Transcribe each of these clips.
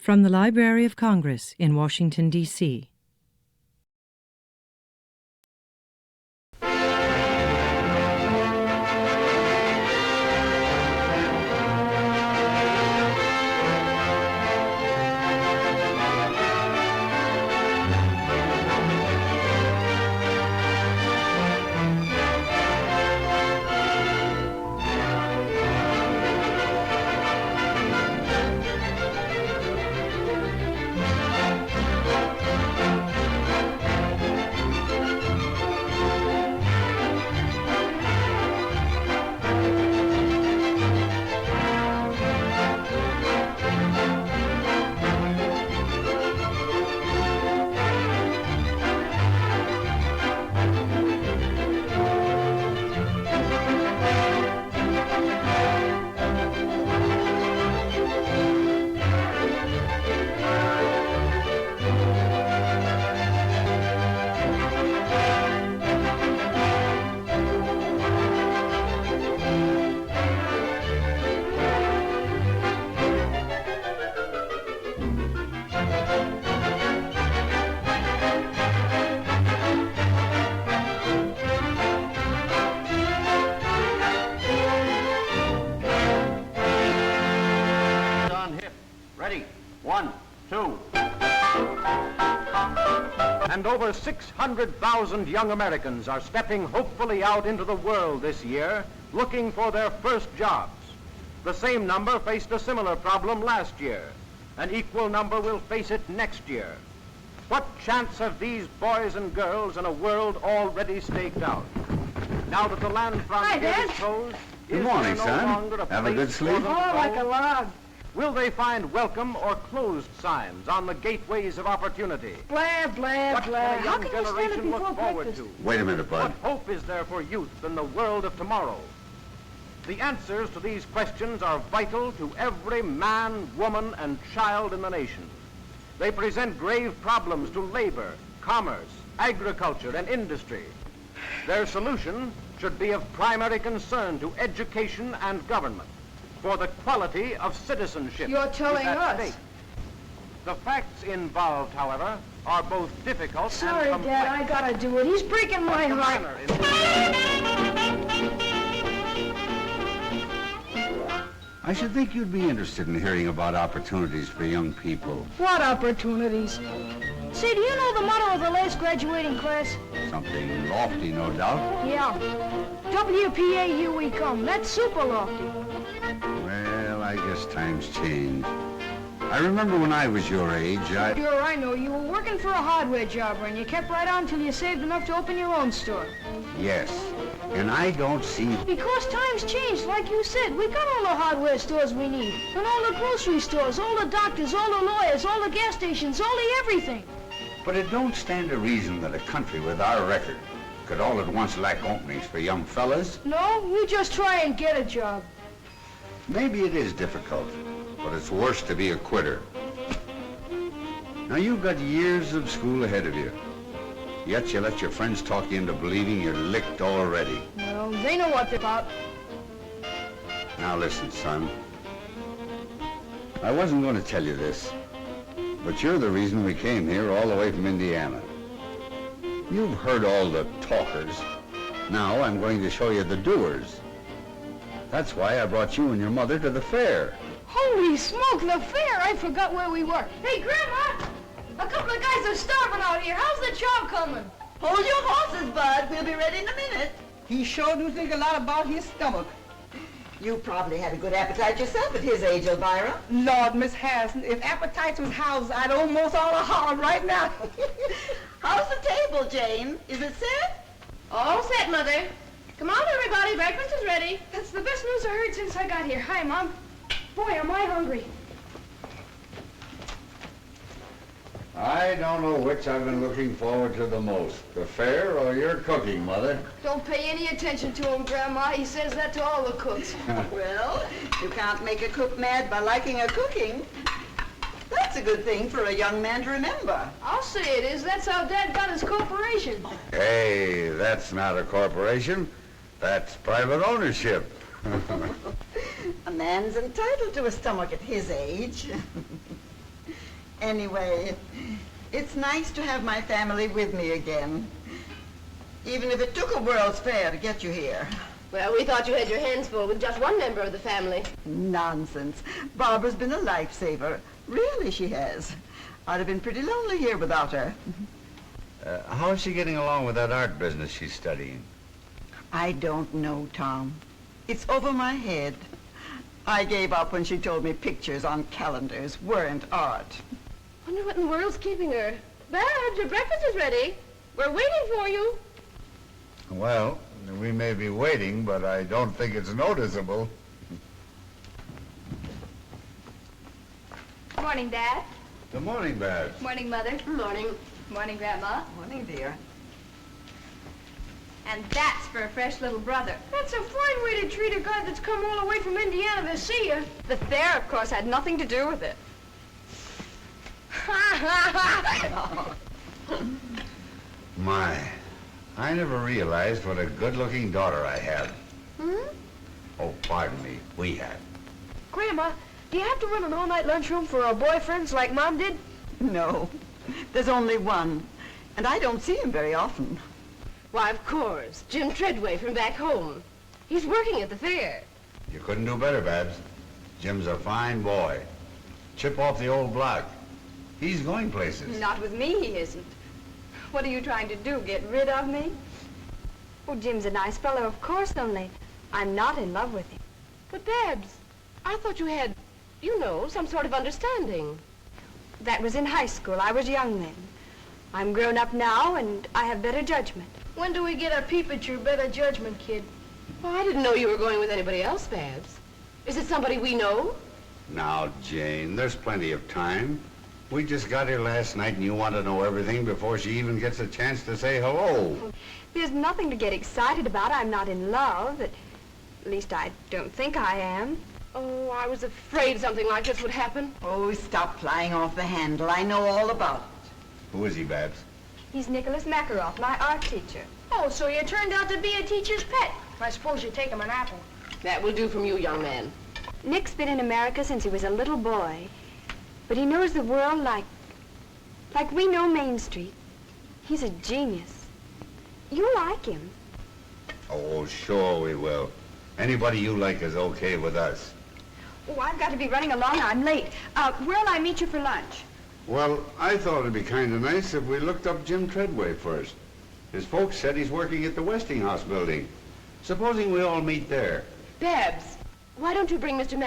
From the Library of Congress in Washington, D.C. And over 600,000 young Americans are stepping hopefully out into the world this year, looking for their first jobs. The same number faced a similar problem last year. An equal number will face it next year. What chance have these boys and girls in a world already staked out? Now that the land frontier is closed, good morning, son. Have a good sleep? Oh, like a log. Will they find welcome or closed signs on the gateways of opportunity? Blah, blah, What blah. can a How young can you stand it generation before look forward breakfast? to? Wait a minute, Bud. What hope is there for youth in the world of tomorrow? The answers to these questions are vital to every man, woman, and child in the nation. They present grave problems to labor, commerce, agriculture, and industry. Their solution should be of primary concern to education and government, for the quality of citizenship. You're telling is at us. stake. The facts involved, however, are both difficult Sorry, and complex. Dad, I gotta do it. He's breaking my The heart. manner in I should think you'd be interested in hearing about opportunities for young people. What opportunities? Say, do you know the motto of the last graduating class? Something lofty, no doubt. Yeah. WPA, here we come. That's super lofty. Well, I guess times change. I remember when I was your age, Sure, I know. You were working for a hardware jobber, and you kept right on till you saved enough to open your own store. Yes. And I don't see... Because times changed, like you said. We got all the hardware stores we need. And all the grocery stores, all the doctors, all the lawyers, all the gas stations, all the everything. But it don't stand to reason that a country with our record could all at once lack openings for young fellas. No, you just try and get a job. Maybe it is difficult, but it's worse to be a quitter. Now, you've got years of school ahead of you. Yet you let your friends talk you into believing you're licked already. Well, they know what they're about. Now listen, son. I wasn't going to tell you this, but you're the reason we came here all the way from Indiana. You've heard all the talkers. Now I'm going to show you the doers. That's why I brought you and your mother to the fair. Holy smoke, the fair! I forgot where we were. Hey, Grandma! A couple of guys are starving out here. How's the job coming? Hold your horses, Bud. We'll be ready in a minute. He sure do think a lot about his stomach. You probably had a good appetite yourself at his age, Elvira. Lord, Miss Harrison, if appetites was housed, I'd almost all a holler right now. How's the table, Jane? Is it set? All set, Mother. Come on, everybody. Breakfast is ready. That's the best news I heard since I got here. Hi, Mom. Boy, am I hungry. I don't know which I've been looking forward to the most, the fair or your cooking, Mother. Don't pay any attention to him, Grandma. He says that to all the cooks. Well, you can't make a cook mad by liking a cooking. That's a good thing for a young man to remember. I'll say it is. That's how Dad got his corporation. Hey, that's not a corporation. That's private ownership. A man's entitled to a stomach at his age. Anyway, it's nice to have my family with me again. Even if it took a World's Fair to get you here. Well, we thought you had your hands full with just one member of the family. Nonsense. Barbara's been a lifesaver. Really, she has. I'd have been pretty lonely here without her. How is she getting along with that art business she's studying? I don't know, Tom. It's over my head. I gave up when she told me pictures on calendars weren't art. Wonder what in the world's keeping her. Babs, your breakfast is ready. We're waiting for you. Well, we may be waiting, but I don't think it's noticeable. Morning, Dad. Good morning, Babs. Morning, Mother. Morning. Morning, Grandma. Morning, dear. And that's for a fresh little brother. That's a fine way to treat a guy that's come all the way from Indiana to see you. The fair, of course, had nothing to do with it. My, I never realized what a good-looking daughter I had. Hmm? Oh, pardon me, we had. Grandma, do you have to run an all-night lunchroom for our boyfriends like Mom did? No, there's only one, and I don't see him very often. Why, of course. Jim Treadway from back home. He's working at the fair. You couldn't do better, Babs. Jim's a fine boy. Chip off the old block. He's going places. Not with me, he isn't. What are you trying to do, get rid of me? Oh, Jim's a nice fellow, of course, only I'm not in love with him. But, Babs, I thought you had, you know, some sort of understanding. That was in high school. I was young then. I'm grown up now, and I have better judgment. When do we get a peep at your better judgment, kid? Well, I didn't know you were going with anybody else, Babs. Is it somebody we know? Now, Jane, there's plenty of time. We just got here last night, and you want to know everything before she even gets a chance to say hello. There's nothing to get excited about. I'm not in love. At least I don't think I am. Oh, I was afraid something like this would happen. Oh, stop flying off the handle. I know all about it. Who is he, Babs? He's Nicholas Makaroff, my art teacher. Oh, so you turned out to be a teacher's pet. I suppose you take him an apple. That will do from you, young man. Nick's been in America since he was a little boy. But he knows the world like we know Main Street. He's a genius. You like him. Oh, sure we will. Anybody you like is okay with us. Oh, I've got to be running along. I'm late. Where'll I meet you for lunch? Well, I thought it'd be kind of nice if we looked up Jim Treadway first. His folks said he's working at the Westinghouse building. Supposing we all meet there. Babs, why don't you bring Mr.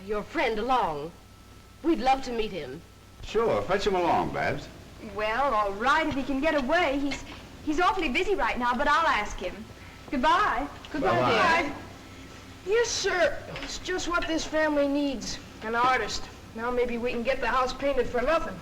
your friend along? We'd love to meet him. Sure, fetch him along, Babs. Well, all right, if he can get away. He's awfully busy right now, but I'll ask him. Goodbye. Goodbye, Bye-bye. dear. Yes, sir. It's just what this family needs. An artist. Now maybe we can get the house painted for nothing.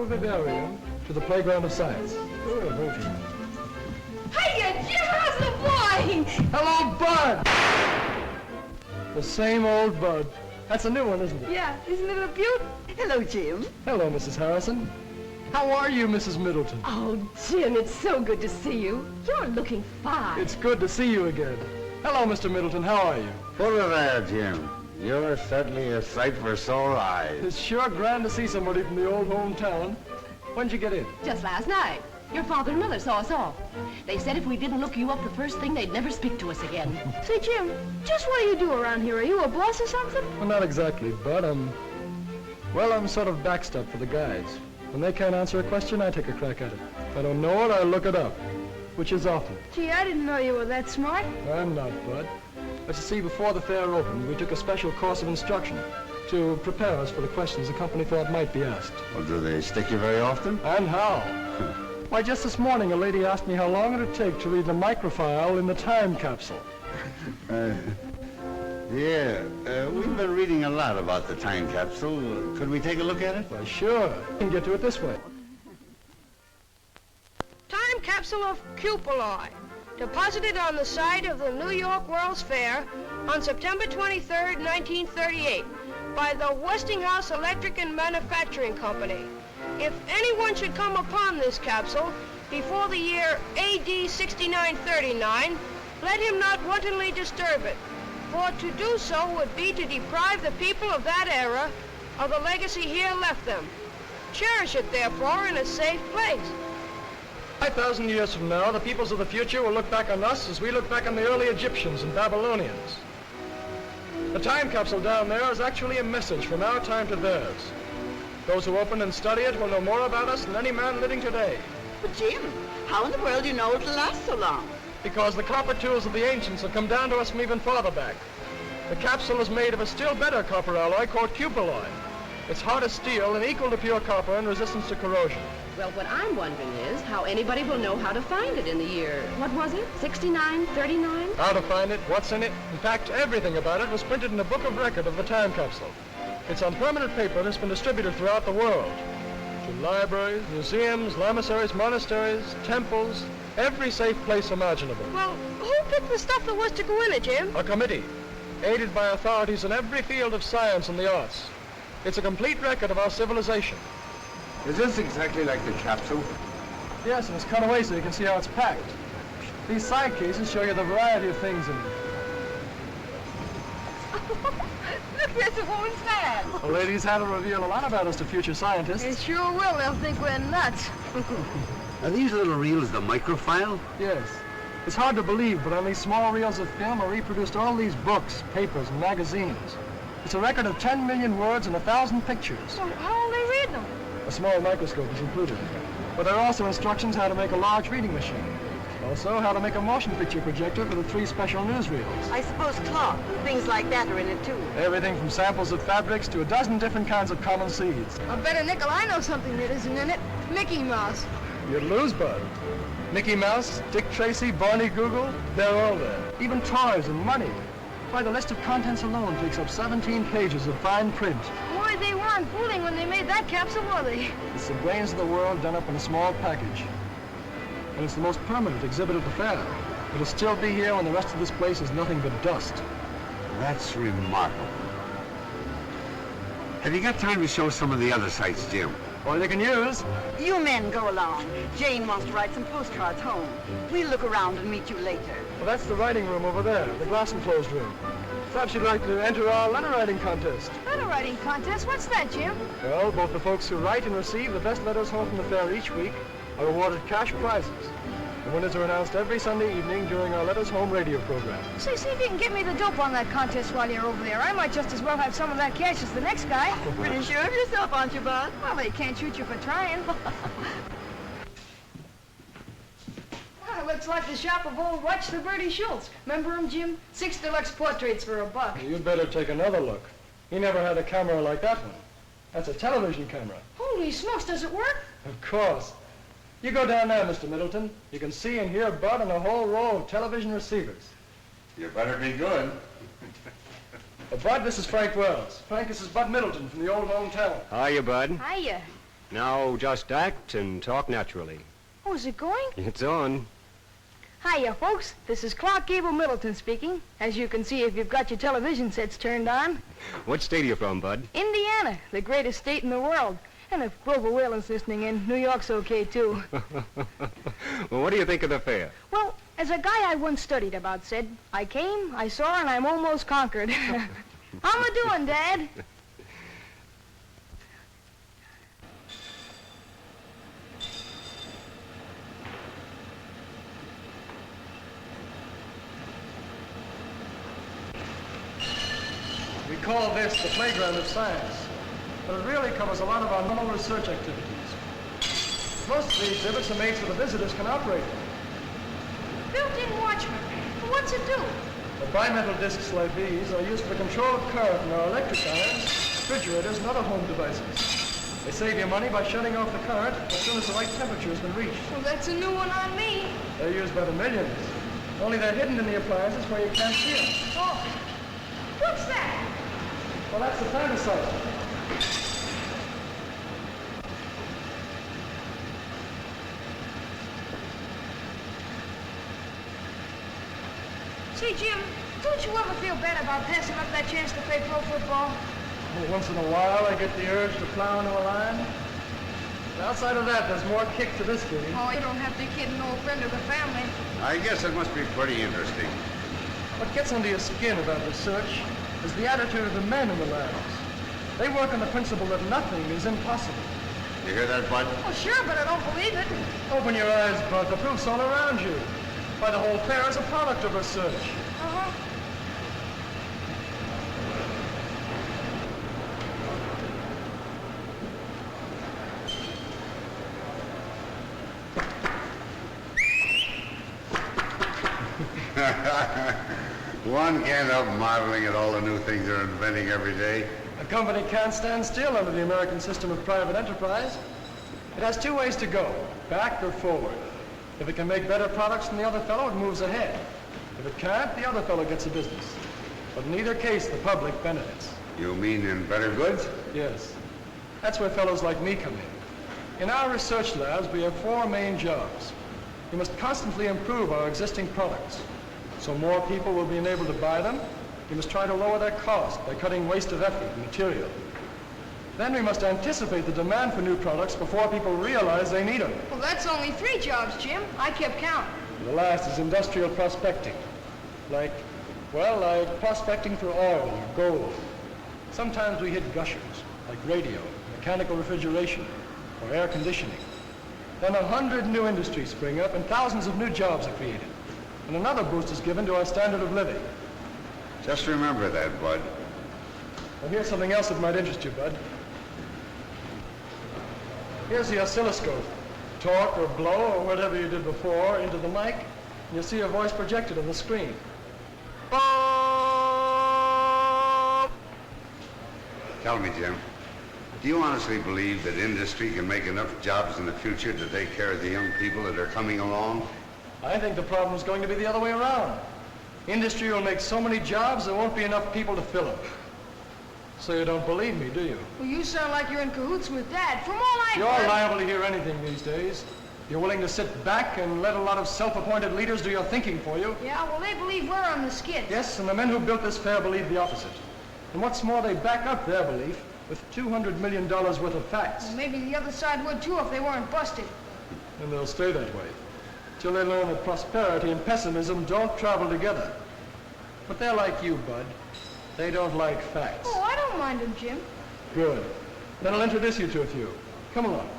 Pavilion to the playground of science. Hiya, Jim, how's the boy? Hello, Bud! The same old Bud. That's a new one, isn't it? Yeah, isn't it a beaut? Hello, Jim. Hello, Mrs. Harrison. How are you, Mrs. Middleton? Oh, Jim, it's so good to see you. You're looking fine. It's good to see you again. Hello, Mr. Middleton. How are you? Put her there, Jim. You're certainly a sight for sore eyes. It's sure grand to see somebody from the old hometown. When'd you get in? Just last night. Your father and mother saw us off. They said if we didn't look you up the first thing, they'd never speak to us again. Say, Jim, just what do you do around here? Are you a boss or something? Well, not exactly, Bud. I'm sort of backstop for the guys. When they can't answer a question, I take a crack at it. If I don't know it, I look it up. which is often. Gee, I didn't know you were that smart. I'm not, Bud. As you see, before the fair opened, we took a special course of instruction to prepare us for the questions the company thought might be asked. Well, do they stick you very often? And how? Why, just this morning, a lady asked me how long it would take to read the microfile in the time capsule. We've been reading a lot about the time capsule. Could we take a look at it? Why, sure. We can get to it this way. Time capsule of cupuli, deposited on the site of the New York World's Fair on September 23rd, 1938, by the Westinghouse Electric and Manufacturing Company. If anyone should come upon this capsule before the year AD 6939, let him not wantonly disturb it, for to do so would be to deprive the people of that era of the legacy here left them. Cherish it, therefore, in a safe place. 5,000 years from now, the peoples of the future will look back on us as we look back on the early Egyptians and Babylonians. The time capsule down there is actually a message from our time to theirs. Those who open and study it will know more about us than any man living today. But Jim, how in the world do you know it'll last so long? Because the copper tools of the ancients have come down to us from even farther back. The capsule is made of a still better copper alloy called cupuli. It's hard as steel and equal to pure copper in resistance to corrosion. Well, what I'm wondering is how anybody will know how to find it in the year, what was it, 69, 39? How to find it, what's in it. In fact, everything about it was printed in a book of record of the time capsule. It's on permanent paper and it's been distributed throughout the world. To libraries, museums, lamasseries, monasteries, temples, every safe place imaginable. Well, who picked the stuff that was to go in it, Jim? A committee, aided by authorities in every field of science and the arts. It's a complete record of our civilization. Is this exactly like the capsule? Yes, and it's cut away so you can see how it's packed. These side cases show you the variety of things in it. Look, there's a woman's hand. The ladies had to reveal a lot about us to future scientists. It sure will. They'll think we're nuts. Are these little reels the microfile? Yes. It's hard to believe, but on these small reels of film are reproduced all these books, papers, and magazines. It's a record of 10 million words and 1,000 pictures. Well, how will they read them? A small microscope is included. But there are also instructions how to make a large reading machine. Also, how to make a motion picture projector for the 3 special newsreels. I suppose cloth and things like that are in it too. Everything from samples of fabrics to a dozen different kinds of common seeds. I bet a nickel I know something that isn't in it. Mickey Mouse. You'd lose, Bud. Mickey Mouse, Dick Tracy, Barney Google, they're all there. Even toys and money. Why, the list of contents alone takes up 17 pages of fine print. Boy, they weren't fooling when they made that capsule, were they? It's the brains of the world done up in a small package. And it's the most permanent exhibit at the fair. It'll still be here when the rest of this place is nothing but dust. That's remarkable. Have you got time to show some of the other sites, Jim? All you can use. You men go along. Jane wants to write some postcards home. We'll look around and meet you later. Well, that's the writing room over there, the glass enclosed room. Perhaps you'd like to enter our letter writing contest. Letter writing contest? What's that, Jim? Well, both the folks who write and receive the best letters home from the fair each week are awarded cash prizes. The winners are announced every Sunday evening during our Letters Home radio program. Say, see if you can get me the dope on that contest while you're over there. I might just as well have some of that cash as the next guy. Pretty sure of yourself, aren't you, Bud? Well, they can't shoot you for trying. Well, looks like the shop of old Watch the Birdie Schultz. Remember him, Jim? 6 deluxe portraits for $1. You'd better take another look. He never had a camera like that one. That's a television camera. Holy smokes, does it work? Of course. You go down there, Mr. Middleton. You can see and hear Bud on a whole row of television receivers. You better be good. Bud, this is Frank Wells. Frank, this is Bud Middleton from the old hometown. Hiya, Bud. Hiya. Now just act and talk naturally. Oh, is it going? It's on. Hiya, folks. This is Clark Gable Middleton speaking. As you can see if you've got your television sets turned on. What state are you from, Bud? Indiana, the greatest state in the world. And if Grover Whalen's listening in, New York's okay, too. Well, what do you think of the fair? Well, as a guy I once studied about said, I came, I saw, and I'm almost conquered. How am I doing, Dad? We call this the playground of science. But it really covers a lot of our normal research activities. Most of the exhibits are made so the visitors can operate them. built-in watchman. But what's it do? The bimetal discs like these are used for the control of current in our electric irons, refrigerators, and other home devices. They save you money by shutting off the current as soon as the right temperature has been reached. Well, that's a new one on me. They're used by the millions. Only they're hidden in the appliances where you can't see them. Oh, what's that? Well, that's the fantasizer. Say, Jim, don't you ever feel bad about passing up that chance to play pro football? Well, once in a while, I get the urge to plow into a line. But outside of that, there's more kick to this game. Oh, you don't have to kid an old friend of the family. I guess it must be pretty interesting. What gets under your skin about research is the attitude of the men in the labs. They work on the principle that nothing is impossible. You hear that, Bud? Oh, sure, but I don't believe it. Open your eyes, Bud. The proof's all around you. Why, the whole fair is a product of research. Uh-huh. One can't help marveling at all the new things they're inventing every day. A company can't stand still under the American system of private enterprise. It has two ways to go, back or forward. If it can make better products than the other fellow, it moves ahead. If it can't, the other fellow gets a business. But in either case, the public benefits. You mean in better goods? Yes. That's where fellows like me come in. In our research labs, we have four main jobs. We must constantly improve our existing products. So more people will be enabled to buy them. We must try to lower their cost by cutting waste of effort and material. Then we must anticipate the demand for new products before people realize they need them. Well, that's only 3 jobs, Jim. I kept count. And the last is industrial prospecting. Like prospecting for oil or gold. Sometimes we hit gushers, like radio, mechanical refrigeration, or air conditioning. Then 100 new industries spring up and thousands of new jobs are created. And another boost is given to our standard of living. Just remember that, Bud. Well, here's something else that might interest you, Bud. Here's the oscilloscope. Talk or blow or whatever you did before into the mic, and you'll see your voice projected on the screen. Tell me, Jim, do you honestly believe that industry can make enough jobs in the future to take care of the young people that are coming along? I think the problem is going to be the other way around. Industry will make so many jobs there won't be enough people to fill them. So you don't believe me, do you? Well, you sound like you're in cahoots with Dad. From all I've You're heard... liable to hear anything these days. You're willing to sit back and let a lot of self-appointed leaders do your thinking for you. Yeah, well, they believe we're on the skids. Yes, and the men who built this fair believe the opposite. And what's more, they back up their belief with $200 million worth of facts. Well, maybe the other side would, too, if they weren't busted. And they'll stay that way, till they learn that prosperity and pessimism don't travel together. But they're like you, Bud. They don't like facts. Oh, I don't mind them, Jim. Good. Then I'll introduce you to a few. Come along.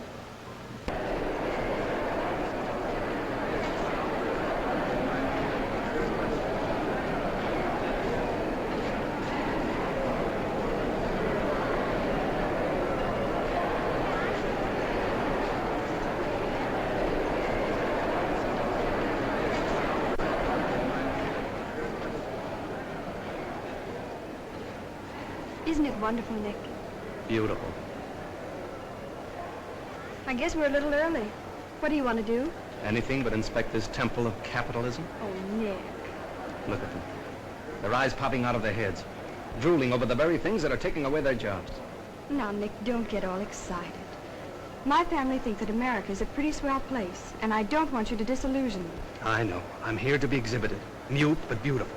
Isn't it wonderful, Nick? Beautiful. I guess we're a little early. What do you want to do? Anything but inspect this temple of capitalism? Oh, Nick. Look at them. Their eyes popping out of their heads, drooling over the very things that are taking away their jobs. Now, Nick, don't get all excited. My family think that America is a pretty swell place, and I don't want you to disillusion them. I know. I'm here to be exhibited. Mute, but beautiful.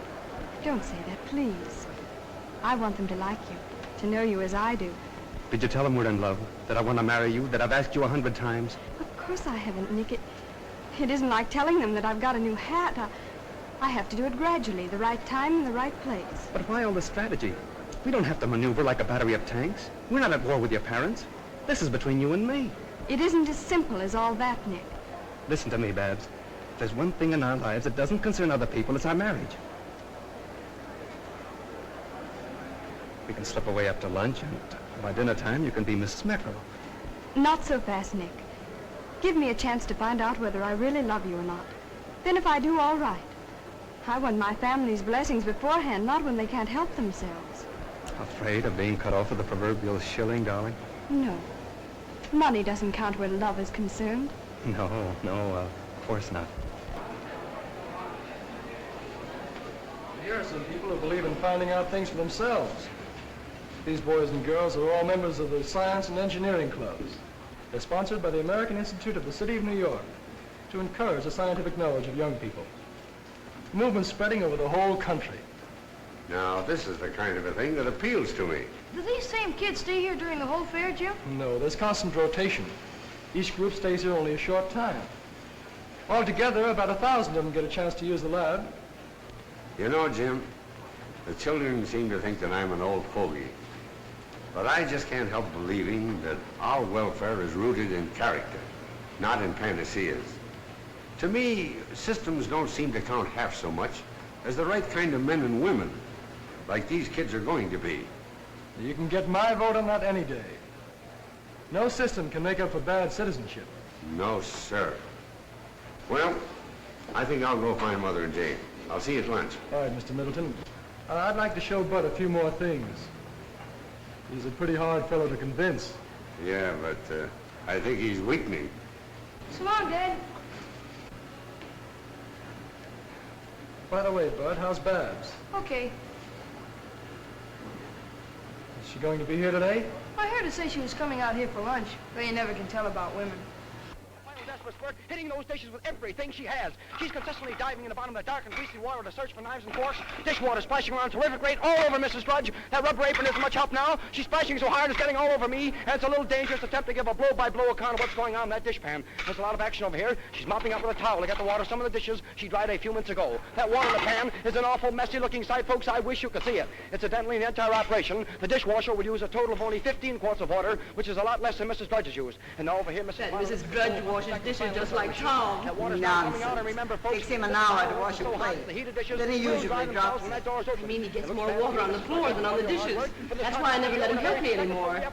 Don't say that, please. I want them to like you, to know you as I do. Did you tell them we're in love? That I want to marry you? That I've asked you 100 times? Of course I haven't, Nick. It isn't like telling them that I've got a new hat. I have to do it gradually, the right time and the right place. But why all the strategy? We don't have to maneuver like a battery of tanks. We're not at war with your parents. This is between you and me. It isn't as simple as all that, Nick. Listen to me, Babs. If there's one thing in our lives that doesn't concern other people, it's our marriage. We can slip away after lunch, and by dinner time, you can be Miss Smeckerle. Not so fast, Nick. Give me a chance to find out whether I really love you or not. Then if I do, all right. I want my family's blessings beforehand, not when they can't help themselves. Afraid of being cut off with the proverbial shilling, darling? No. Money doesn't count where love is concerned. No, of course not. Here are some people who believe in finding out things for themselves. These boys and girls are all members of the Science and Engineering Clubs. They're sponsored by the American Institute of the City of New York to encourage the scientific knowledge of young people. The movement's spreading over the whole country. Now, this is the kind of a thing that appeals to me. Do these same kids stay here during the whole fair, Jim? No, there's constant rotation. Each group stays here only a short time. Altogether, about 1,000 of them get a chance to use the lab. You know, Jim, the children seem to think that I'm an old fogey. But I just can't help believing that our welfare is rooted in character, not in panaceas. To me, systems don't seem to count half so much as the right kind of men and women, like these kids are going to be. You can get my vote on that any day. No system can make up for bad citizenship. No, sir. Well, I think I'll go find Mother and Jane. I'll see you at lunch. All right, Mr. Middleton. I'd like to show Bud a few more things. He's a pretty hard fellow to convince. Yeah, but I think he's weakening. So long, Dad. By the way, Bud, how's Babs? Okay. Is she going to be here today? I heard her say she was coming out here for lunch, but you never can tell about women. Desperate spurt, hitting those dishes with everything she has. She's consistently diving in the bottom of the dark and greasy water to search for knives and forks. Dishwater splashing around terrific rate all over Mrs. Drudge. That rubber apron isn't much help now. She's splashing so hard it's getting all over me, and it's a little dangerous to attempt to give a blow-by-blow account of what's going on in that dishpan. There's a lot of action over here. She's mopping up with a towel to get the water some of the dishes she dried a few minutes ago. That water in the pan is an awful messy-looking sight, folks. I wish you could see it. Incidentally, in the entire operation, the dishwasher will use a total of only 15 quarts of water, which is a lot less than Mrs. Drudge's used. And now over here, Mrs. Drudge washes dishes just like Tom. That water's not coming out, and remember, folks, Takes him an hour to wash a plate. the heated dishes Then he will usually dry drops themselves when it. that door's open. I mean, he gets more water on the floor than on the dishes. That's why I never let him help me anymore. Now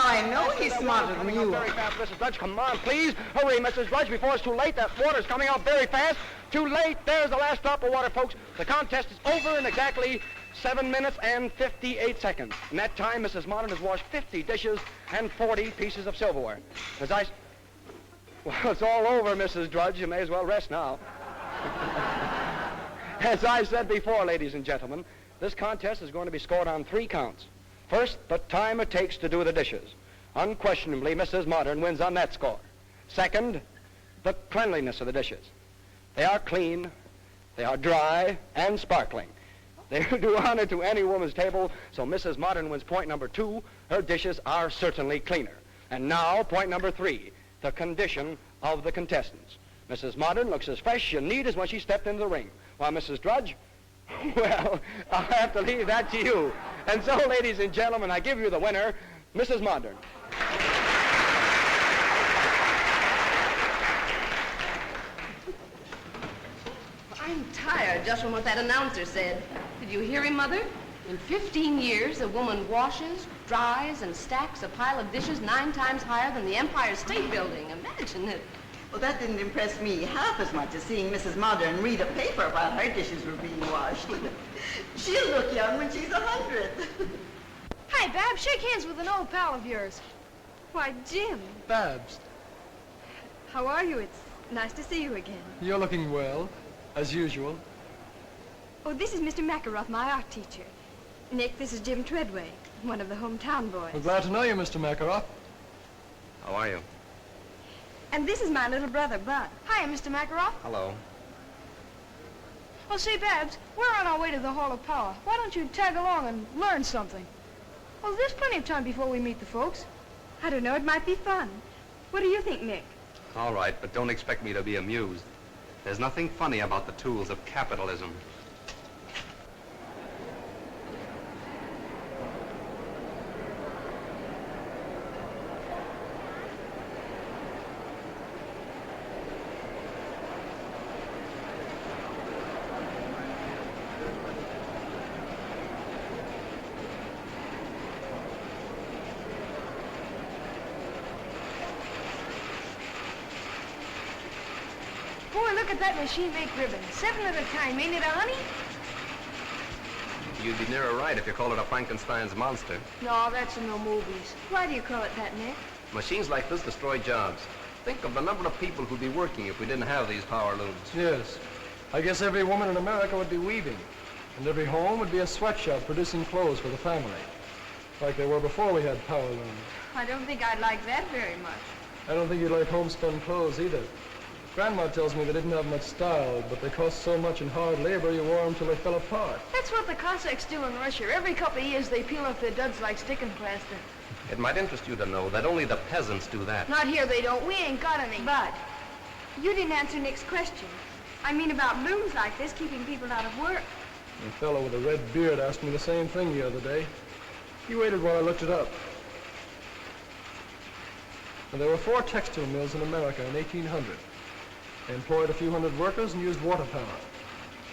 I know he's smarter than you Very are. fast, Mrs. Drudge. Come on, please. Hurry, Mrs. Drudge, before it's too late. That water's coming out very fast. Too late. There's the last drop of water, folks. The contest is over in exactly 7 minutes and 58 seconds. In that time, Mrs. Modern has washed 50 dishes and 40 pieces of silverware. Well, it's all over, Mrs. Drudge. You may as well rest now. As I said before, ladies and gentlemen, this contest is going to be scored on 3 counts. First, the time it takes to do the dishes. Unquestionably, Mrs. Modern wins on that score. Second, the cleanliness of the dishes. They are clean, they are dry, and sparkling. They do honor to any woman's table, so Mrs. Modern wins point number 2. Her dishes are certainly cleaner. And now, point number 3. The condition of the contestants. Mrs. Modern looks as fresh and neat as when she stepped into the ring, while Mrs. Drudge, well, I'll have to leave that to you. And so, ladies and gentlemen, I give you the winner, Mrs. Modern. I'm tired just from what that announcer said. Did you hear him, Mother? In 15 years, a woman washes, dries, and stacks a pile of dishes 9 times higher than the Empire State Building. Imagine it. Well, that didn't impress me half as much as seeing Mrs. Modern read a paper while her dishes were being washed. She'll look young when she's 100. Hi, Bab. Shake hands with an old pal of yours. Why, Jim, Babs, how are you? It's nice to see you again. you're looking well, as usual. Oh, this is Mr. Makaroff, my art teacher. Nick, this is Jim Treadway, one of the hometown boys. We're glad to know you, Mr. Makaroff. How are you? And this is my little brother, Bud. Hi, Mr. Makaroff. Hello. Oh, say, Babs, we're on our way to the Hall of Power. Why don't you tag along and learn something? Well, there's plenty of time before we meet the folks. I don't know, it might be fun. What do you think, Nick? All right, but don't expect me to be amused. There's nothing funny about the tools of capitalism. Boy, look look at that machine make ribbons. 7 at a time, ain't it, honey? You'd be nearer right if you called it a Frankenstein's monster. No, that's in the movies. Why do you call it that, Nick? Machines like this destroy jobs. Think of the number of people who'd be working if we didn't have these power looms. Yes. I guess every woman in America would be weaving. And every home would be a sweatshop producing clothes for the family. Like they were before we had power looms. I don't think I'd like that very much. I don't think you'd like homespun clothes either. Grandma tells me they didn't have much style, but they cost so much in hard labor you wore them till they fell apart. That's what the Cossacks do in Russia. Every couple of years they peel off their duds like sticking plaster. It might interest you to know that only the peasants do that. Not here they don't. We ain't got any. Bud, you didn't answer Nick's question. I mean about looms like this keeping people out of work. A fellow with a red beard asked me the same thing the other day. He waited while I looked it up. And there were 4 textile mills in America in 1800. They employed a few hundred workers and used water power.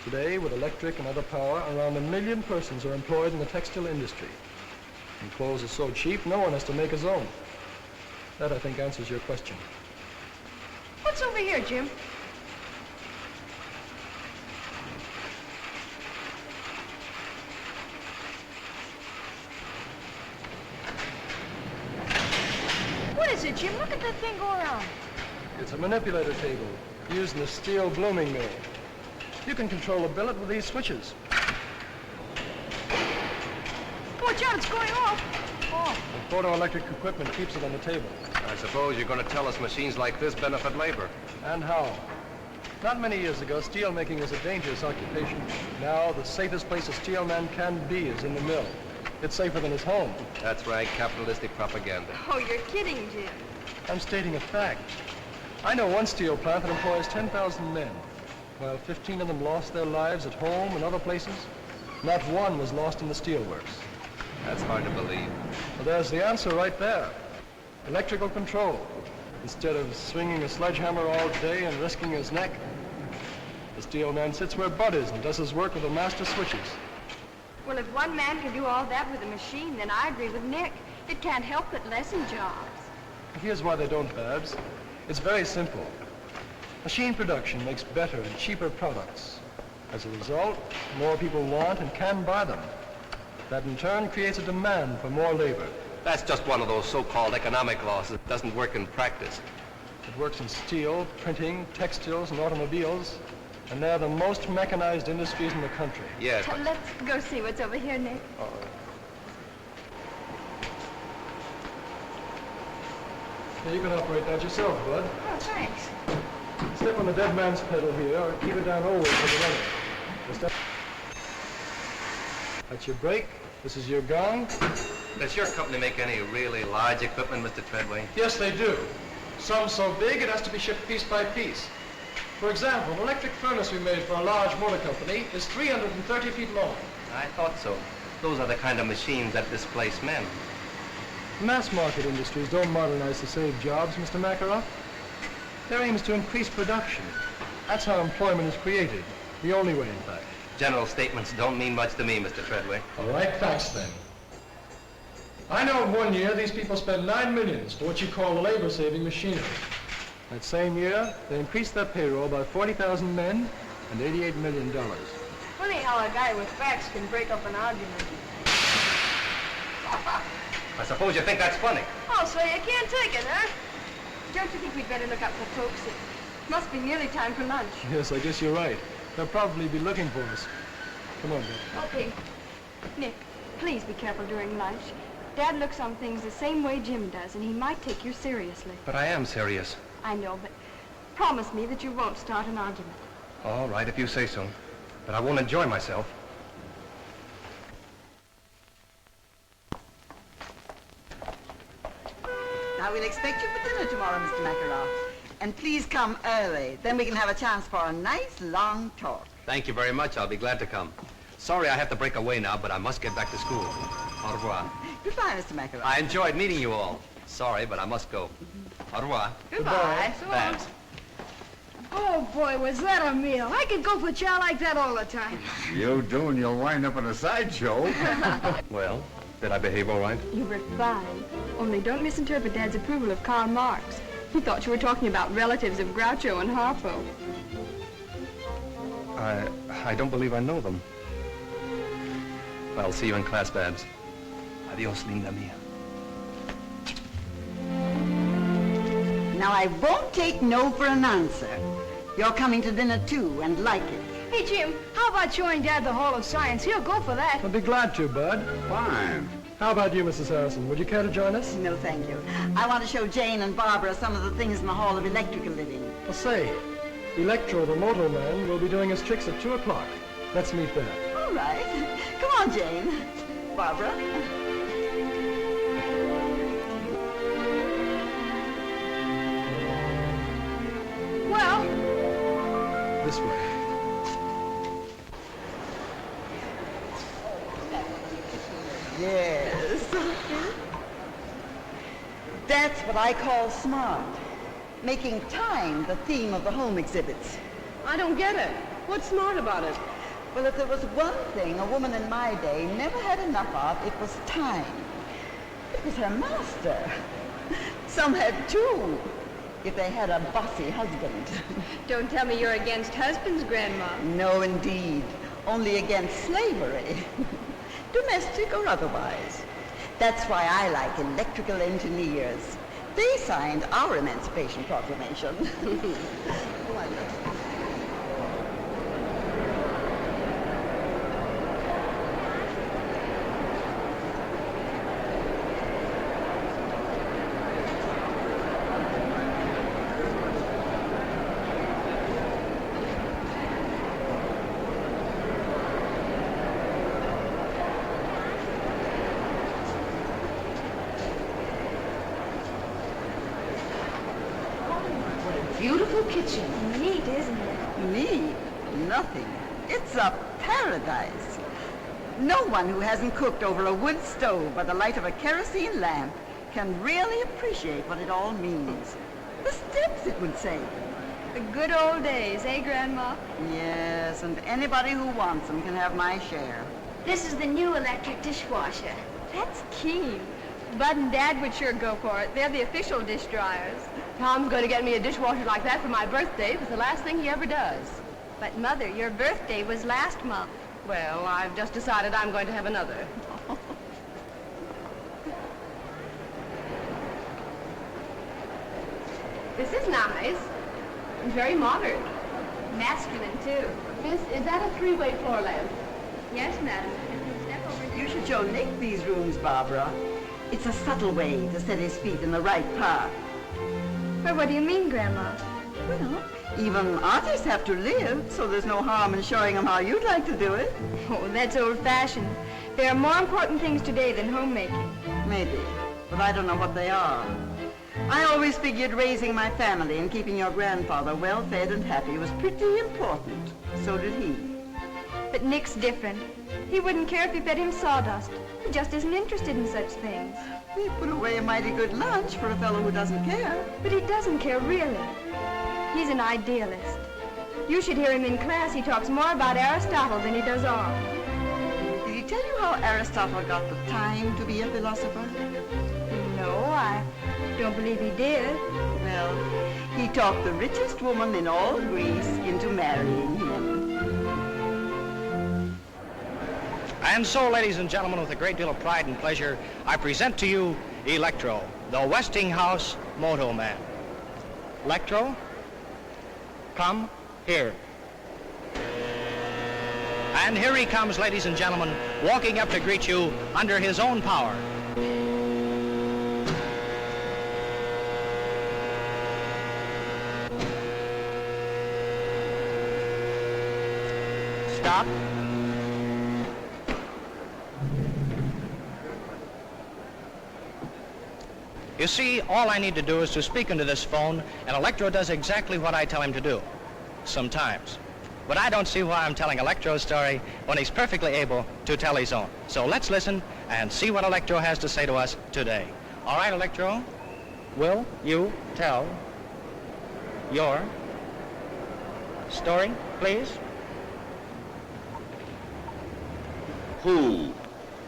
Today, with electric and other power, around 1 million persons are employed in the textile industry. And clothes are so cheap, no one has to make his own. That, I think, answers your question. What's over here, Jim? What is it, Jim? Look at that thing go around. It's a manipulator table used in a steel blooming mill. You can control a billet with these switches. Watch out, it's going off. Oh. The photoelectric equipment keeps it on the table. I suppose you're going to tell us machines like this benefit labor. And how? Not many years ago, steel making was a dangerous occupation. Now, the safest place a steel man can be is in the mill. It's safer than his home. That's right, capitalistic propaganda. Oh, you're kidding, Jim. I'm stating a fact. I know one steel plant that employs 10,000 men. While 15 of them lost their lives at home and other places, not one was lost in the steelworks. That's hard to believe. Well, there's the answer right there. Electrical control. Instead of swinging a sledgehammer all day and risking his neck, the steel man sits where Bud is and does his work with the master switches. Well, if one man can do all that with a machine, then I agree with Nick. It can't help but lessen jobs. Here's why they don't, Babs. It's very simple. Machine production makes better and cheaper products. As a result, more people want and can buy them. That in turn creates a demand for more labor. That's just one of those so-called economic laws that doesn't work in practice. It works in steel, printing, textiles, and automobiles, and they're the most mechanized industries in the country. Yes. Let's go see what's over here, Nick. You can operate that yourself, Bud. Oh, thanks. Step on the dead man's pedal here, or keep it down always with the runner. Step. That's your brake. This is your gong. Does your company make any really large equipment, Mr. Treadway? Yes, they do. Some so big it has to be shipped piece by piece. For example, an electric furnace we made for a large motor company is 330 feet long. I thought so. Those are the kind of machines that displace men. Mass market industries don't modernize to save jobs, Mr. Makarov. Their aim is to increase production. That's how employment is created. The only way, in fact. General statements don't mean much to me, Mr. Treadway. All right, facts then. I know in 1 year these people spend $9 million for what you call labor-saving machinery. That same year, they increased their payroll by 40,000 men and $88 million. Funny how a guy with facts can break up an argument. I suppose you think that's funny. Oh, so you can't take it, huh? Don't you think we'd better look up for folks? It must be nearly time for lunch. Yes, I guess you're right. They'll probably be looking for us. Come on, Dad. Okay. Nick, please be careful during lunch. Dad looks on things the same way Jim does, and he might take you seriously. But I am serious. I know, but promise me that you won't start an argument. All right, if you say so. But I won't enjoy myself. Now, we'll expect you for dinner tomorrow, Mr. Makarov. And please come early. Then we can have a chance for a nice, long talk. Thank you very much. I'll be glad to come. Sorry I have to break away now, but I must get back to school. Au revoir. Goodbye, Mr. Makarov. I enjoyed meeting you all. Sorry, but I must go. Au revoir. Goodbye. Babs. Oh, boy, was that a meal. I could go for chow like that all the time. You do, and you'll wind up in a sideshow. Well, did I behave all right? You were fine. Only don't misinterpret Dad's approval of Karl Marx. He thought you were talking about relatives of Groucho and Harpo. I don't believe I know them. Well, see you in class, Babs. Adios, linda mia. Now, I won't take no for an answer. You're coming to dinner, too, and like it. Hey, Jim, how about showing Dad the Hall of Science? He'll go for that. I'd be glad to, Bud. Fine. How about you, Mrs. Harrison? Would you care to join us? No, thank you. I want to show Jane and Barbara some of the things in the Hall of Electrical Living. Well, say, Electro, the motor man, will be doing his tricks at 2 o'clock. Let's meet there. All right. Come on, Jane. Barbara. Well, This way. Yes. That's what I call smart. Making time the theme of the home exhibits. I don't get it. What's smart about it? Well, if there was one thing a woman in my day never had enough of, it was time. It was her master. Some had two, if they had a bossy husband. Don't tell me you're against husbands, Grandma. No, indeed. Only against slavery. Domestic or otherwise. That's why I like electrical engineers. They signed our Emancipation Proclamation. Beautiful kitchen. Neat, isn't it? Me? Nothing. It's a paradise. No one who hasn't cooked over a wood stove by the light of a kerosene lamp can really appreciate what it all means. The steps it would save. The good old days, eh, Grandma? Yes, and anybody who wants them can have my share. This is the new electric dishwasher. That's keen. Bud and Dad would sure go for it. They're the official dish dryers. Tom's going to get me a dishwasher like that for my birthday. It's the last thing he ever does. But, Mother, your birthday was last month. Well, I've just decided I'm going to have another. This is nice. It's very modern. Masculine, too. Miss, is that a three-way floor lamp? Yes, madam. Step over You should show Nick these rooms, Barbara. It's a subtle way to set his feet in the right path. Well, what do you mean, Grandma? Well, even artists have to live, so there's no harm in showing them how you'd like to do it. Oh, that's old-fashioned. There are more important things today than homemaking. Maybe, but I don't know what they are. I always figured raising my family and keeping your grandfather well-fed and happy was pretty important. So did he. But Nick's different. He wouldn't care if you fed him sawdust. He just isn't interested in such things. We put away a mighty good lunch for a fellow who doesn't care. But he doesn't care, really. He's an idealist. You should hear him in class. He talks more about Aristotle than he does art. Did he tell you how Aristotle got the time to be a philosopher? No, I don't believe he did. Well, he talked the richest woman in all Greece into marrying him. And so, ladies and gentlemen, with a great deal of pride and pleasure, I present to you Electro, the Westinghouse Motoman. Electro, come here. And here he comes, ladies and gentlemen, walking up to greet you under his own power. Stop. You see, all I need to do is to speak into this phone, and Electro does exactly what I tell him to do. Sometimes. But I don't see why I'm telling Electro's story when he's perfectly able to tell his own. So let's listen and see what Electro has to say to us today. All right, Electro, will you tell your story, please? Who?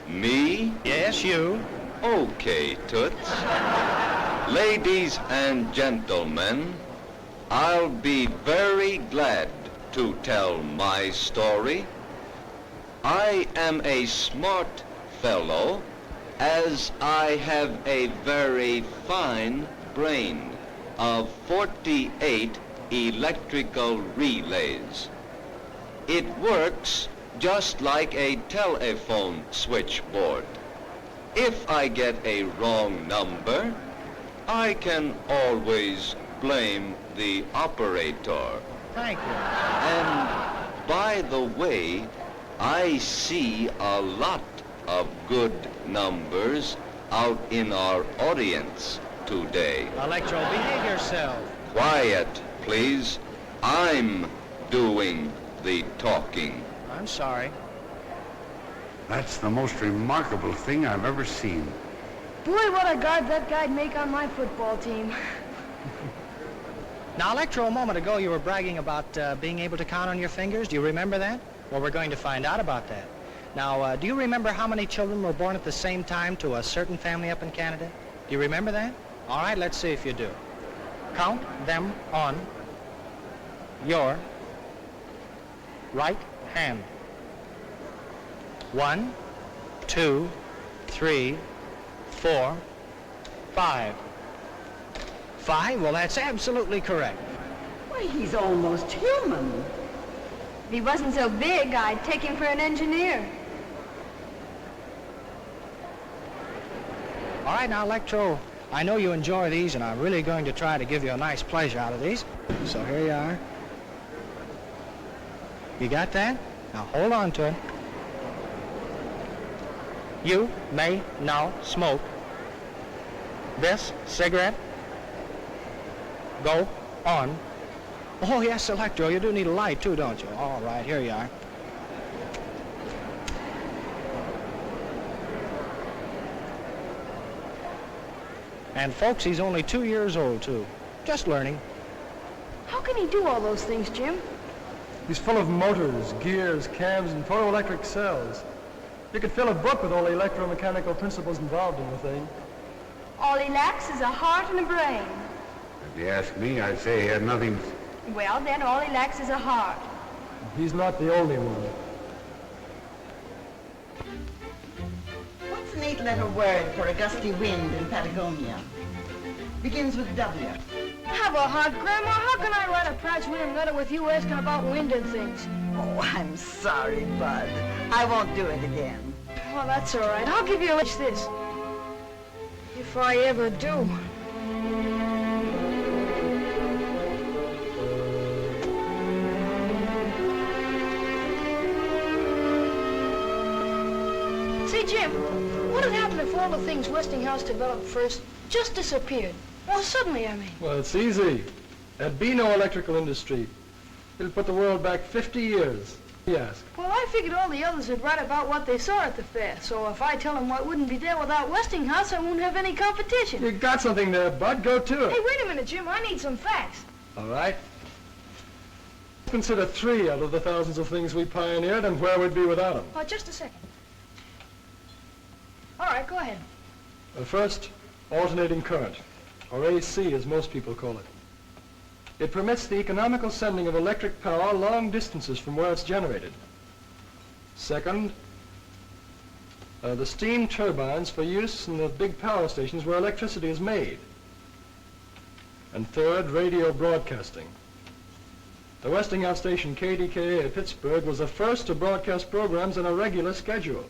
Me? Yes, you. Okay, Toots. Ladies and gentlemen, I'll be very glad to tell my story. I am a smart fellow, as I have a very fine brain of 48 electrical relays. It works just like a telephone switchboard. If I get a wrong number, I can always blame the operator. Thank you. And by the way, I see a lot of good numbers out in our audience today. Electro, behave yourself. Quiet, please. I'm doing the talking. I'm sorry. That's the most remarkable thing I've ever seen. Boy, what a guard that guy'd make on my football team. Now, Electro, a moment ago you were bragging about being able to count on your fingers. Do you remember that? Well, we're going to find out about that. Now, do you remember how many children were born at the same time to a certain family up in Canada? Do you remember that? All right, let's see if you do. Count them on your right hand. 1, 2, 3, 4, 5. 5? Well, that's absolutely correct. Why, he's almost human. If he wasn't so big, I'd take him for an engineer. All right, now, Electro, I know you enjoy these, and I'm really going to try to give you a nice pleasure out of these. So here you are. You got that? Now, hold on to it. You may now smoke this cigarette. Go on. Oh, yes, Electro, you do need a light, too, don't you? All right, here you are. And, folks, he's only 2 years old, too. Just learning. How can he do all those things, Jim? He's full of motors, gears, cams, and photoelectric cells. You could fill a book with all the electromechanical principles involved in the thing. All he lacks is a heart and a brain. If you ask me, I'd say he had nothing. Well, then all he lacks is a heart. He's not the only one. What's an eight-letter word for a gusty wind in Patagonia? Begins with W. Have a heart, Grandma. How can I write a Pratt-Williams letter with you asking about wind and things? Oh, I'm sorry, Bud. I won't do it again. Well, that's all right. I'll give you a wish this. If I ever do. Say, Jim, what would happen if all the things Westinghouse developed first just disappeared? Well, suddenly, I mean. Well, it's easy. There'd be no electrical industry. It'll put the world back 50 years. Yes. Well, I figured all the others would write about what they saw at the fair. So if I tell them what wouldn't be there without Westinghouse, I won't have any competition. You got something there, Bud. Go to it. Hey, wait a minute, Jim. I need some facts. All right. Consider 3 out of the thousands of things we pioneered and where we'd be without them. Oh, just a second. All right, go ahead. First, alternating current, or AC as most people call it. It permits the economical sending of electric power long distances from where it's generated. Second, the steam turbines for use in the big power stations where electricity is made. And third, radio broadcasting. The Westinghouse station KDKA at Pittsburgh was the first to broadcast programs on a regular schedule.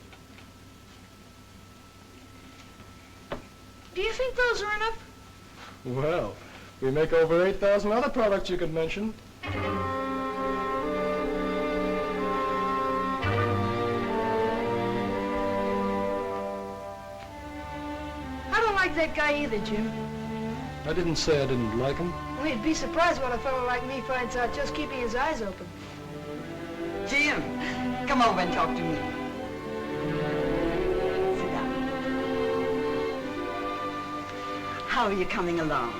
Do you think those are enough? Well, we make over 8,000 other products you could mention. I don't like that guy either, Jim. I didn't say I didn't like him. Well, you'd be surprised what a fellow like me finds out just keeping his eyes open. Jim, come over and talk to me. Sit down. How are you coming along?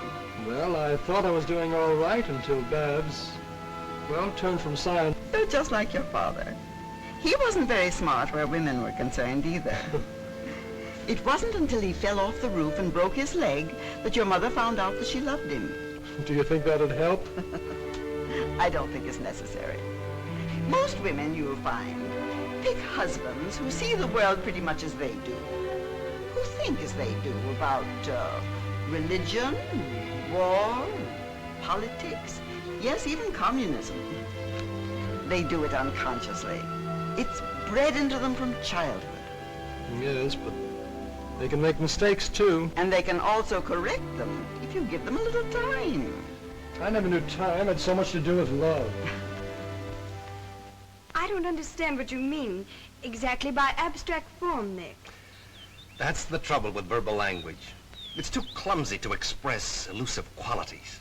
Well, I thought I was doing all right until Babs, well, turned from science. You're just like your father. He wasn't very smart where women were concerned either. It wasn't until he fell off the roof and broke his leg that your mother found out that she loved him. Do you think that'd help? I don't think it's necessary. Most women, you'll find, pick husbands who see the world pretty much as they do, who think as they do about religion, war, politics, yes, even communism. They do it unconsciously. It's bred into them from childhood. Yes, but they can make mistakes, too. And they can also correct them if you give them a little time. I never knew time had so much to do with love. I don't understand what you mean exactly by abstract form, Nick. That's the trouble with verbal language. It's too clumsy to express elusive qualities.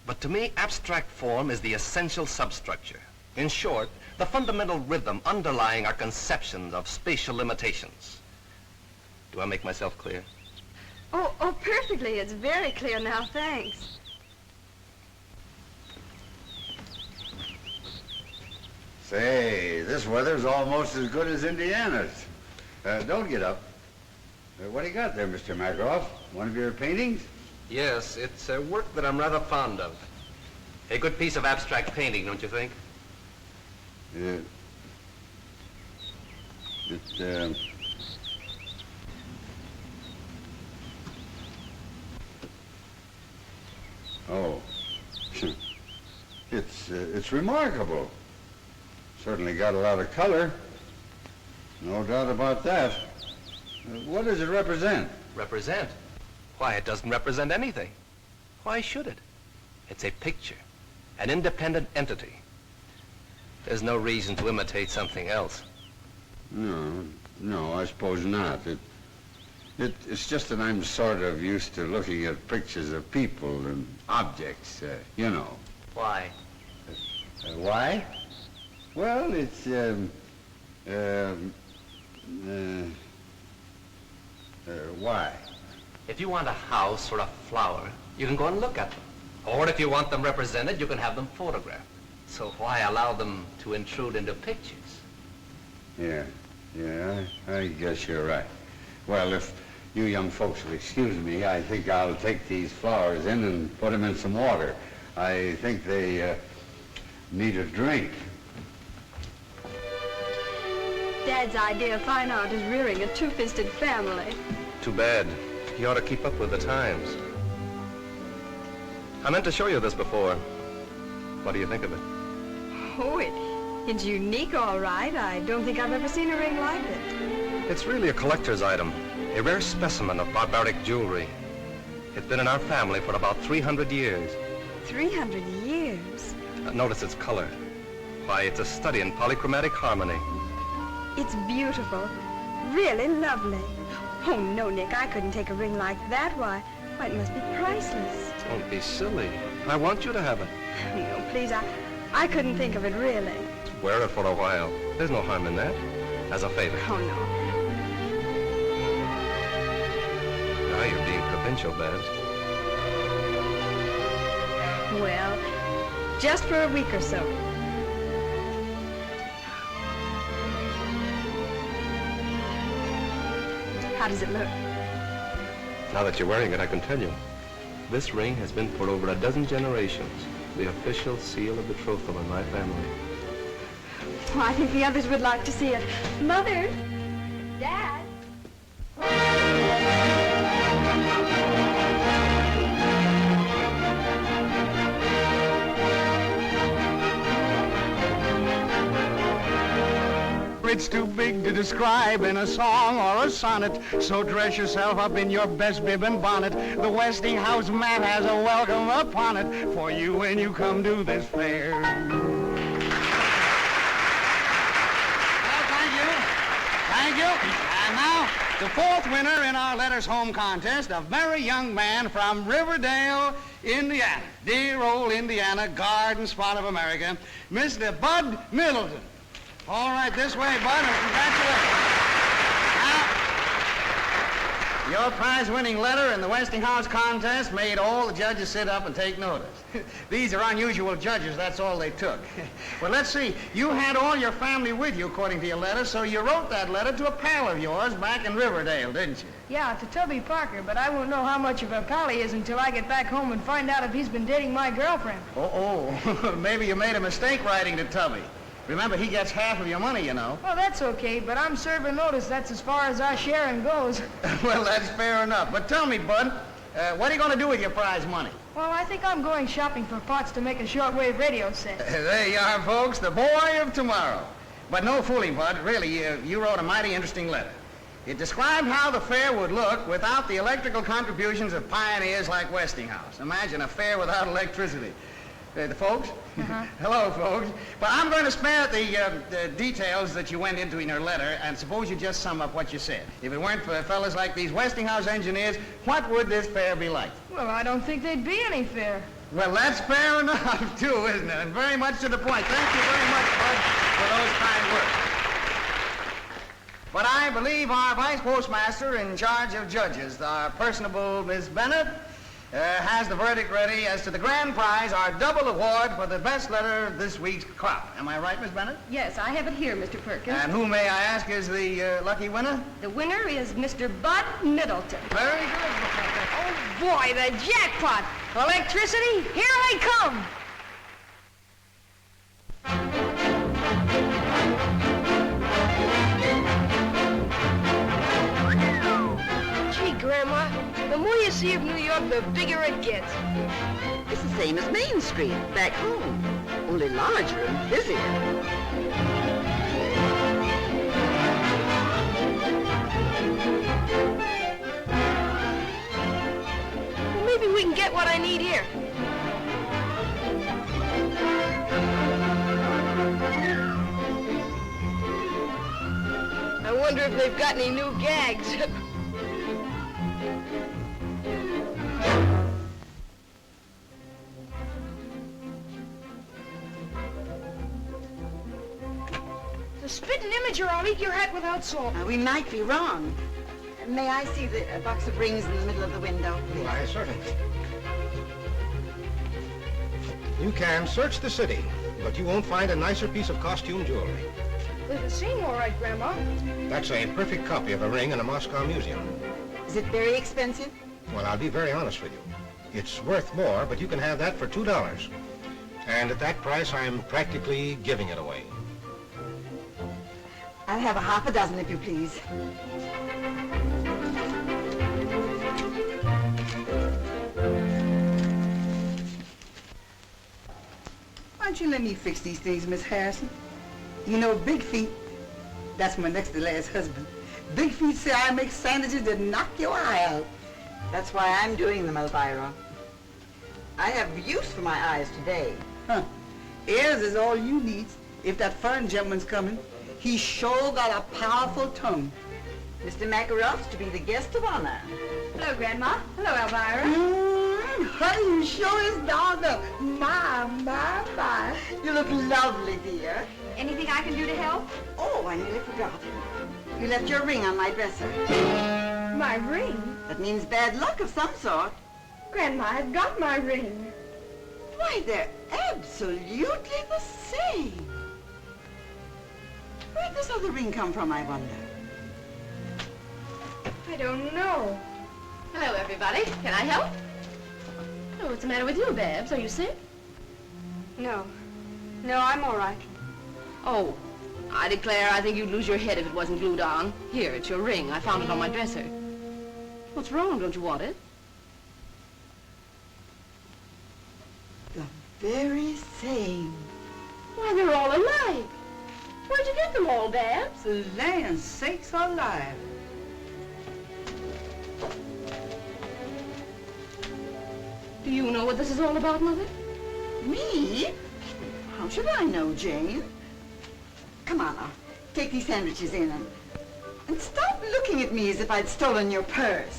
But to me, abstract form is the essential substructure. In short, the fundamental rhythm underlying our conceptions of spatial limitations. Do I make myself clear? Oh, perfectly. It's very clear now, thanks. Say, this weather's almost as good as Indiana's. Don't get up. What do you got there, Mr. Makaroff? One of your paintings? Yes, it's a work that I'm rather fond of. A good piece of abstract painting, don't you think? Oh. It's remarkable. Certainly got a lot of color. No doubt about that. What does it represent? Represent? Why, it doesn't represent anything. Why should it? It's a picture, an independent entity. There's no reason to imitate something else. No, I suppose not. It's just that I'm sort of used to looking at pictures of people and objects, you know. Why? Why? Well, it's, why? If you want a house or a flower, you can go and look at them. Or if you want them represented, you can have them photographed. So why allow them to intrude into pictures? Yeah, I guess you're right. Well, if you young folks will excuse me, I think I'll take these flowers in and put them in some water. I think they need a drink. Dad's idea of fine art is rearing a two-fisted family. Too bad. He ought to keep up with the times. I meant to show you this before. What do you think of it? Oh, it's unique, all right. I don't think I've ever seen a ring like it. It's really a collector's item, a rare specimen of barbaric jewelry. It's been in our family for about 300 years. 300 years? Notice its color. Why, it's a study in polychromatic harmony. It's beautiful. Really lovely. Oh, no, Nick, I couldn't take a ring like that. Why, it must be priceless. Don't be silly. I want you to have it. No, please, I couldn't think of it, really. Wear it for a while. There's no harm in that. As a favor. Oh, no. Now you're being provincial, Babs. Well, just for a week or so. How does it look? Now that you're wearing it, I can tell you. This ring has been for over a dozen generations. The official seal of betrothal in my family. Well, I think the others would like to see it. Mother! Dad! It's too big to describe in a song or a sonnet, so dress yourself up in your best bib and bonnet. The Westinghouse man has a welcome upon it for you when you come to this fair. Well, thank you. And now, the fourth winner in our Letters Home contest, a very young man from Riverdale, Indiana. Dear old Indiana, garden spot of America, Mr. Bud Middleton. All right, this way, Bud, and congratulations. Now, your prize-winning letter in the Westinghouse contest made all the judges sit up and take notice. These are unusual judges, that's all they took. Well, let's see, you had all your family with you, according to your letter, so you wrote that letter to a pal of yours back in Riverdale, didn't you? Yeah, to Tubby Parker, but I won't know how much of a pal he is until I get back home and find out if he's been dating my girlfriend. Oh, maybe you made a mistake writing to Tubby. Remember, he gets half of your money, you know. Oh, that's okay, but I'm serving notice that's as far as our sharing goes. Well, that's fair enough. But tell me, Bud, what are you going to do with your prize money? Well, I think I'm going shopping for parts to make a shortwave radio set. There you are, folks, the boy of tomorrow. But no fooling, Bud. Really, you wrote a mighty interesting letter. It described how the fair would look without the electrical contributions of pioneers like Westinghouse. Imagine a fair without electricity. The folks? Hello, folks. But I'm going to spare the details that you went into in your letter, and suppose you just sum up what you said. If it weren't for fellas like these Westinghouse engineers, what would this fair be like? Well, I don't think there'd be any fair. Well, that's fair enough, too, isn't it? And very much to the point. Thank you very much, Bud, for those kind words. But I believe our vice postmaster in charge of judges, our personable Miss Bennett, has the verdict ready as to the grand prize, our double award for the best letter of this week's crop. Am I right, Miss Bennett? Yes, I have it here, Mr. Perkins. And who, may I ask, is the lucky winner? The winner is Mr. Bud Middleton. Very good. Oh, boy, the jackpot! Electricity, here I come! Gee, Grandma, the more you see of New York, the bigger it gets. It's the same as Main Street, back home, only larger and busier. Well, maybe we can get what I need here. I wonder if they've got any new gags. The spitting image or I'll eat your hat without salt. We might be wrong. May I see the box of rings in the middle of the window, please? Why, certainly. You can search the city, but you won't find a nicer piece of costume jewelry. They seem all right, Grandma. That's a perfect copy of a ring in a Moscow museum. Is it very expensive? Well, I'll be very honest with you. It's worth more, but you can have that for $2. And at that price, I'm practically giving it away. I'll have a half a dozen, if you please. Why don't you let me fix these things, Miss Harrison? You know, Big Feet, that's my next to last husband. Big Feet say I make sandwiches that knock your eye out. That's why I'm doing them, Elvira. I have use for my eyes today. Huh. Ears is all you need. If that foreign gentleman's coming, he sure got a powerful tongue. Mr. Makarov's to be the guest of honor. Hello, Grandma. Hello, Elvira. Honey, you sure is dogged up. My. You look lovely, dear. Anything I can do to help? Oh, I nearly forgot. You left your ring on my dresser. My ring? That means bad luck of some sort. Grandma, I've got my ring. Why, they're absolutely the same. Where'd this other ring come from, I wonder? I don't know. Hello, everybody. Can I help? Oh, what's the matter with you, Babs? Are you sick? No. No, I'm all right. Oh, I declare I think you'd lose your head if it wasn't glued on. Here, it's your ring. I found it on my dresser. What's wrong? Don't you want it? The very same. Why, they're all alike. Where'd you get them all, Babs? Land sakes alive. Do you know what this is all about, Mother? Me? How should I know, Jane? Come on now, take these sandwiches in and stop looking at me as if I'd stolen your purse.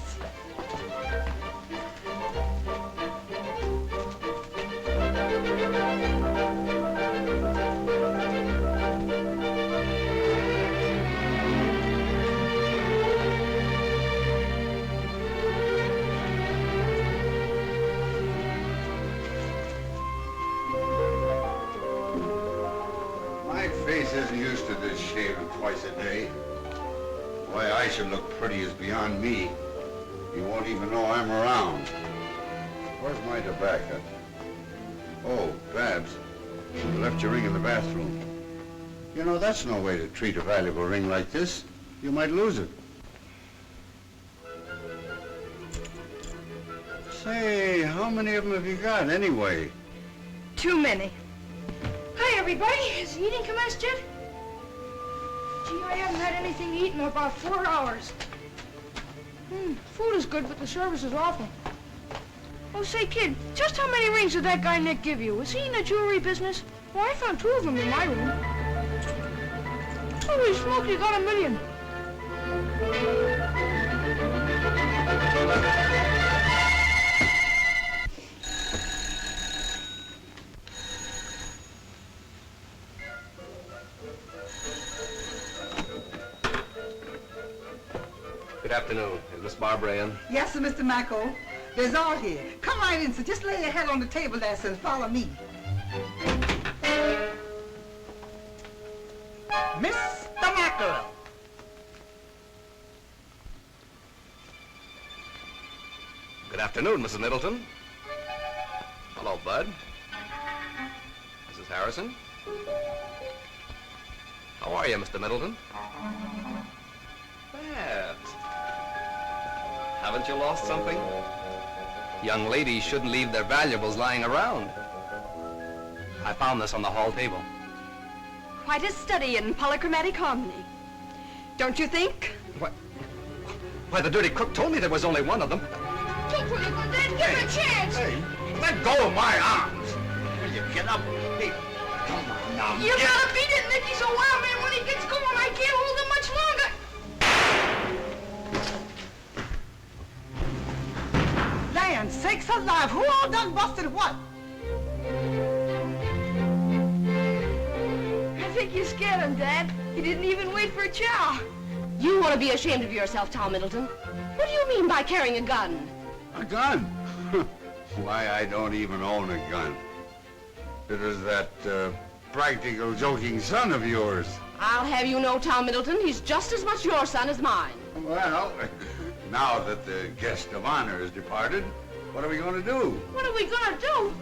Isn't used to this shaving twice a day. Why I should look pretty is beyond me. You won't even know I'm around. Where's my tobacco? Oh, Babs, you left your ring in the bathroom. You know, that's no way to treat a valuable ring like this. You might lose it. Say, how many of them have you got, anyway? Too many. Hi, everybody. Has the eating commenced yet? Gee, I haven't had anything to eat in about 4 hours. Food is good, but the service is awful. Oh, say, kid, just how many rings did that guy Nick give you? Was he in the jewelry business? Well, I found 2 of them in my room. Holy smoke, you got 1 million. Good afternoon. Is Miss Barbara in? Yes, sir, Mr. Macko. There's all here. Come right in, sir. Just lay your head on the table there, sir, and follow me. Mr. Mackerel. Good afternoon, Mrs. Middleton. Hello, Bud. Mrs. Harrison. How are you, Mr. Middleton? Babs. Haven't you lost something? Young ladies shouldn't leave their valuables lying around. I found this on the hall table. Quite a study in polychromatic harmony. Don't you think? Why, the dirty cook told me there was only one of them. Don't put it on that. Give him a chance. Hey, let go of my arms. Will you get up? Hey, come on now. You gotta beat it, Nick. He's a wild man. When he gets going, I can't hold him much longer. Land sakes alive, who all done busted what? I think you scared him, Dad. He didn't even wait for a chow. You want to be ashamed of yourself, Tom Middleton. What do you mean by carrying a gun? A gun? Why, I don't even own a gun. It is that practical joking son of yours. I'll have you know, Tom Middleton, he's just as much your son as mine. Well, now that the guest of honor has departed, what are we going to do? What are we gonna do?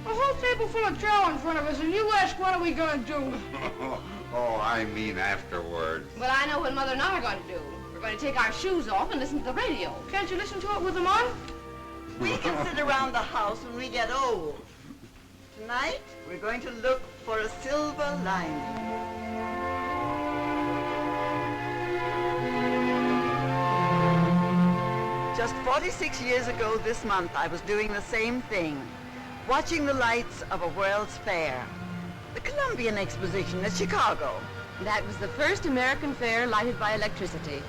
A whole table full of chow in front of us, and you ask what are we gonna do? Oh, I mean afterwards. But I know what Mother and I are going to do. We're going to take our shoes off and listen to the radio. Can't you listen to it with them on? We can sit around the house when we get old. Tonight, we're going to look for a silver lining. Just 46 years ago this month, I was doing the same thing, watching the lights of a World's Fair. The Columbian Exposition at Chicago. That was the first American fair lighted by electricity.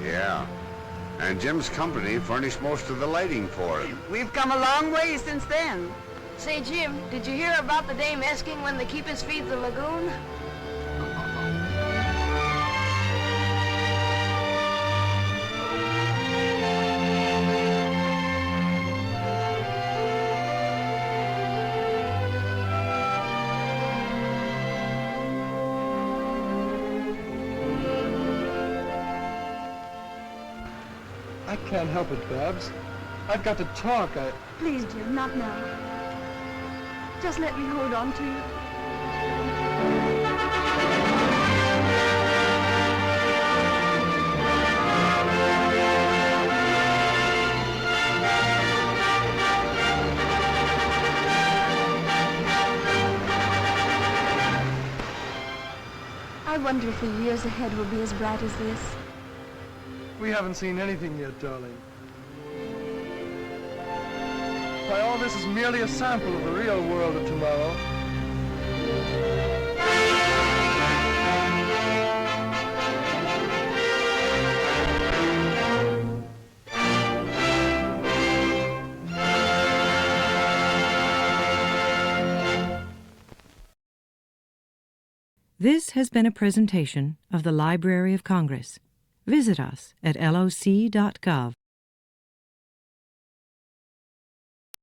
Yeah. And Jim's company furnished most of the lighting for it. We've come a long way since then. Say, Jim, did you hear about the dame asking when the keepers feed the lagoon? I can't help it, Babs. I've got to talk. Please, Jim, not now. Just let me hold on to you. I wonder if the years ahead will be as bright as this. We haven't seen anything yet, darling. Why, all this is merely a sample of the real world of tomorrow. This has been a presentation of the Library of Congress. Visit us at loc.gov.